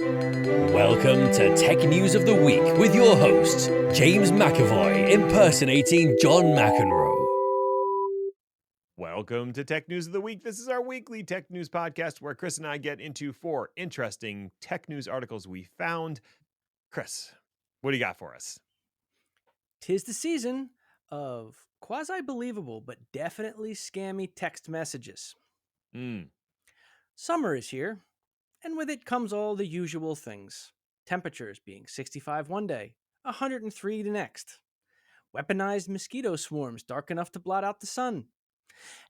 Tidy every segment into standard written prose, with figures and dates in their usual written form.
Welcome to Tech News of the Week with your host, James McAvoy, impersonating John McEnroe. Welcome to Tech News of the Week. This is our weekly tech news podcast where Chris and I get into 4 interesting tech news articles we found. Chris, what do you got for us? 'Tis the season of quasi-believable but definitely scammy text messages. Summer is here, and with it comes all the usual things. Temperatures being 65 one day, 103 the next. Weaponized mosquito swarms dark enough to blot out the sun.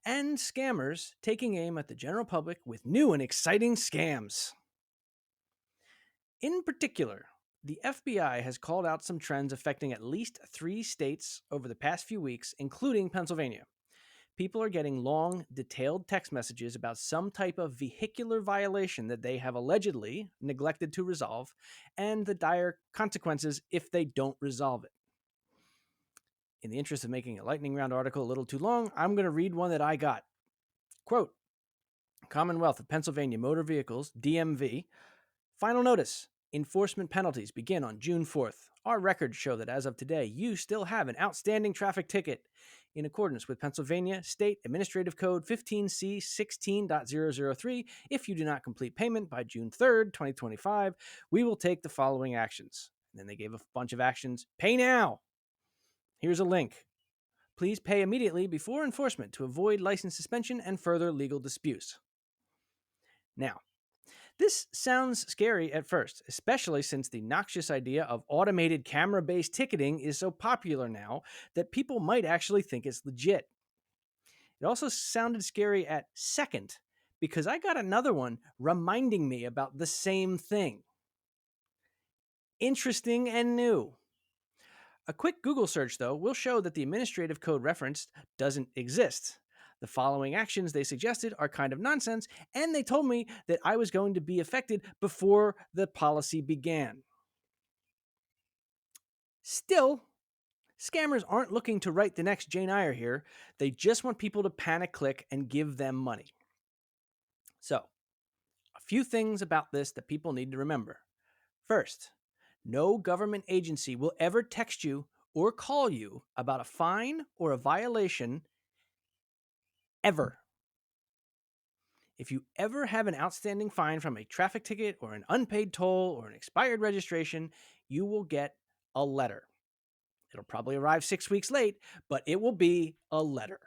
And scammers taking aim at the general public with new and exciting scams. In particular, the FBI has called out some trends affecting at least 3 states over the past few weeks, including Pennsylvania. People are getting long, detailed text messages about some type of vehicular violation that they have allegedly neglected to resolve, and the dire consequences if they don't resolve it. In the interest of making a lightning round article a little too long, I'm going to read one that I got. Quote, Commonwealth of Pennsylvania Motor Vehicles, DMV, final notice. Enforcement penalties begin on June 4th. Our records show that as of today, you still have an outstanding traffic ticket. In accordance with Pennsylvania State Administrative Code 15C 16.003, if you do not complete payment by June 3rd, 2025, we will take the following actions. And then they gave a bunch of actions. Pay now. Here's a link. Please pay immediately before enforcement to avoid license suspension and further legal disputes. Now, this sounds scary at first, especially since the noxious idea of automated camera-based ticketing is so popular now that people might actually think it's legit. It also sounded scary at second because I got another one reminding me about the same thing. Interesting and new. A quick Google search, though, will show that the administrative code referenced doesn't exist. The following actions they suggested are kind of nonsense, and they told me that I was going to be affected before the policy began. Still, scammers aren't looking to write the next Jane Eyre here. They just want people to panic click and give them money. So, a few things about this that people need to remember. First, no government agency will ever text you or call you about a fine or a violation ever. If you ever have an outstanding fine from a traffic ticket or an unpaid toll or an expired registration, you will get a letter. It'll probably arrive 6 weeks late, but it will be a letter.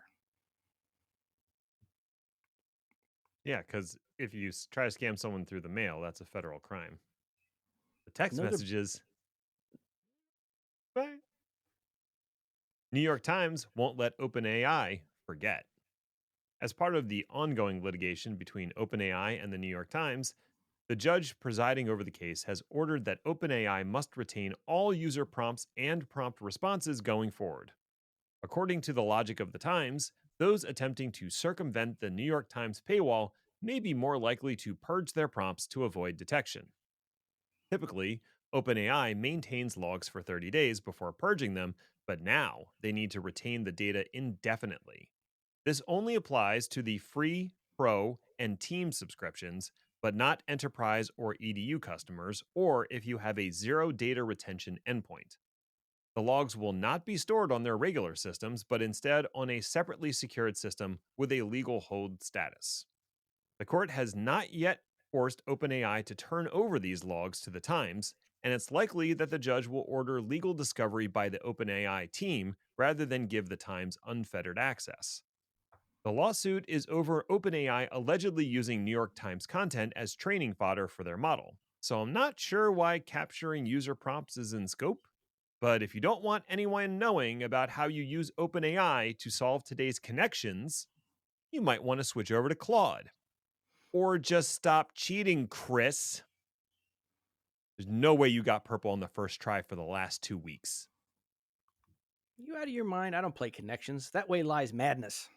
Yeah, because if you try to scam someone through the mail, that's a federal crime. The text messages... Bye. New York Times won't let OpenAI forget. As part of the ongoing litigation between OpenAI and the New York Times, the judge presiding over the case has ordered that OpenAI must retain all user prompts and prompt responses going forward. According to the logic of the Times, those attempting to circumvent the New York Times paywall may be more likely to purge their prompts to avoid detection. Typically, OpenAI maintains logs for 30 days before purging them, but now they need to retain the data indefinitely. This only applies to the free, pro, and team subscriptions, but not enterprise or EDU customers, or if you have a zero data retention endpoint. The logs will not be stored on their regular systems, but instead on a separately secured system with a legal hold status. The court has not yet forced OpenAI to turn over these logs to the Times, and it's likely that the judge will order legal discovery by the OpenAI team rather than give the Times unfettered access. The lawsuit is over OpenAI allegedly using New York Times content as training fodder for their model, so I'm not sure why capturing user prompts is in scope, but if you don't want anyone knowing about how you use OpenAI to solve today's connections, you might want to switch over to Claude. Or just stop cheating, Chris. There's no way you got purple on the first try for the last 2 weeks. You out of your mind? I don't play connections. That way lies madness.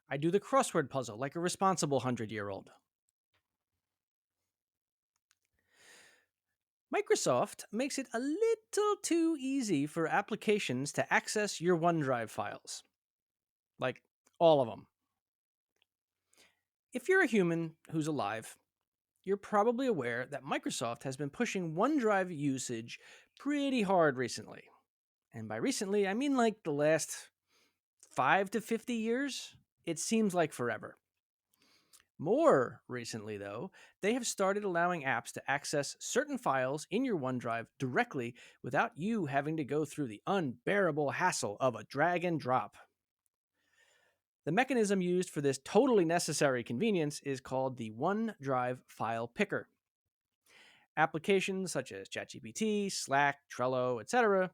I do the crossword puzzle like a responsible 100-year-old. Microsoft makes it a little too easy for applications to access your OneDrive files. Like, all of them. If you're a human who's alive, You're probably aware that Microsoft has been pushing OneDrive usage pretty hard recently. And by recently, I mean like the last 5 to 50 years. It seems like forever. More recently, though, they have started allowing apps to access certain files in your OneDrive directly without you having to go through the unbearable hassle of a drag and drop. The mechanism used for this totally necessary convenience is called the OneDrive file picker. Applications such as ChatGPT, Slack, Trello, etc.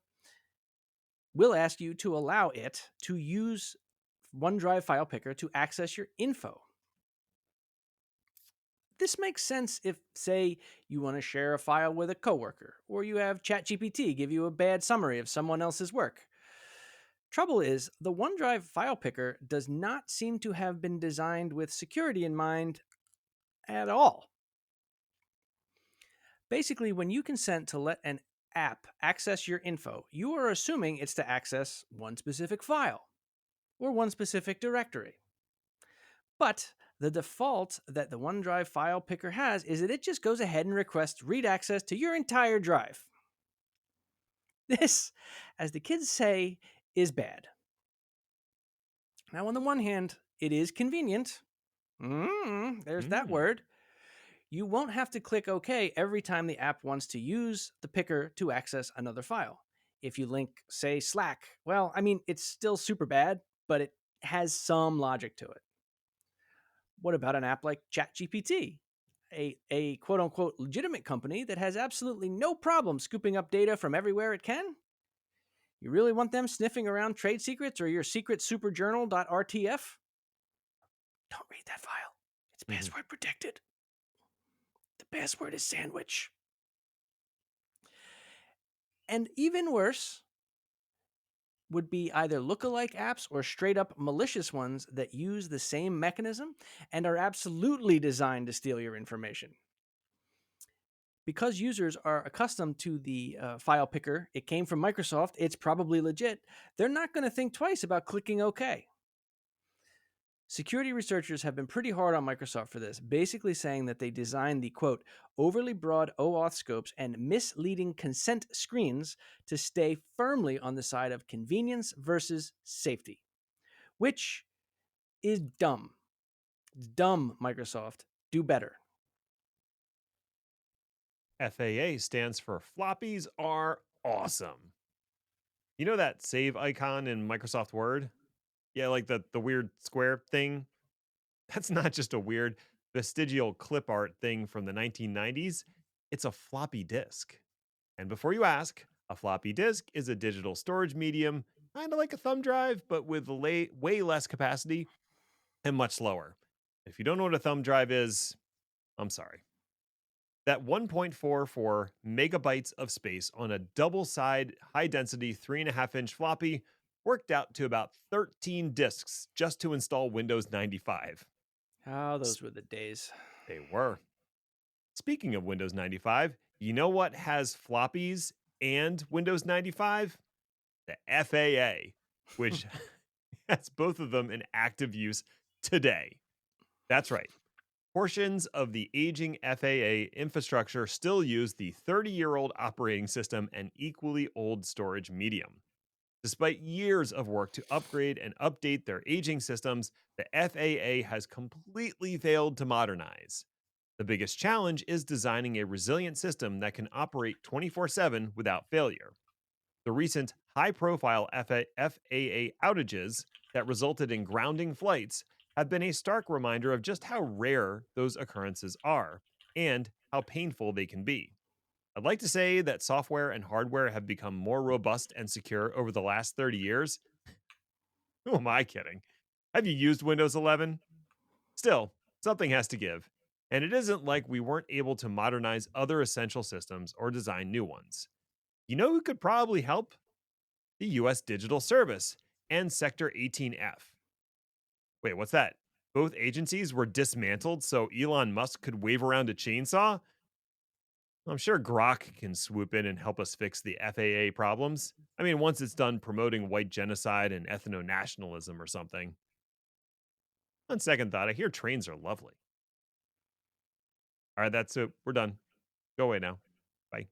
will ask you to allow it to use OneDrive file picker to access your info. This makes sense if, say, you want to share a file with a coworker, or you have ChatGPT give you a bad summary of someone else's work. Trouble is, the OneDrive file picker does not seem to have been designed with security in mind at all. Basically, when you consent to let an app access your info, you are assuming it's to access one specific file or one specific directory. But the default that the OneDrive file picker has is that it just goes ahead and requests read access to your entire drive. This, as the kids say, is bad. Now, on the one hand, it is convenient. There's that word. You won't have to click OK every time the app wants to use the picker to access another file. If you link, say, Slack, well, I mean, it's still super bad, but it has some logic to it. What about an app like ChatGPT, a quote-unquote legitimate company that has absolutely no problem scooping up data from everywhere it can? You really want them sniffing around trade secrets or your secret superjournal.rtf? Don't read that file. It's password protected. The password is sandwich. And even worse would be either lookalike apps or straight up malicious ones that use the same mechanism and are absolutely designed to steal your information. Because users are accustomed to the file picker, it came from Microsoft, it's probably legit, they're not going to think twice about clicking OK. Security researchers have been pretty hard on Microsoft for this, basically saying that they designed the, quote, overly broad OAuth scopes and misleading consent screens to stay firmly on the side of convenience versus safety, which is dumb. It's dumb, Microsoft. Do better. FAA stands for Floppies are awesome. You know that save icon in Microsoft Word? Yeah, like the weird square thing. That's not just a weird vestigial clip art thing from the 1990s. It's a floppy disk. And before you ask, a floppy disk is a digital storage medium, kind of like a thumb drive, but with way less capacity and much slower. If you don't know what a thumb drive is, I'm sorry. That 1.44 megabytes of space on a double side, high density 3.5-inch floppy worked out to about 13 disks just to install Windows 95. Oh, those were the days. They were. Speaking of Windows 95, you know what has floppies and Windows 95? The FAA, which has both of them in active use today. That's right. Portions of the aging FAA infrastructure still use the 30-year-old operating system and equally old storage medium. Despite years of work to upgrade and update their aging systems, the FAA has completely failed to modernize. The biggest challenge is designing a resilient system that can operate 24/7 without failure. The recent high-profile FAA outages that resulted in grounding flights have been a stark reminder of just how rare those occurrences are and how painful they can be. I'd like to say that software and hardware have become more robust and secure over the last 30 years. Who am I kidding? Have you used Windows 11? Still, something has to give. And it isn't like we weren't able to modernize other essential systems or design new ones. You know who could probably help? The US Digital Service and Sector 18F. Wait, what's that? Both agencies were dismantled so Elon Musk could wave around a chainsaw? I'm sure Grok can swoop in and help us fix the FAA problems. I mean, once it's done promoting white genocide and ethno-nationalism or something. On second thought, I hear trains are lovely. All right, that's it. We're done. Go away now. Bye.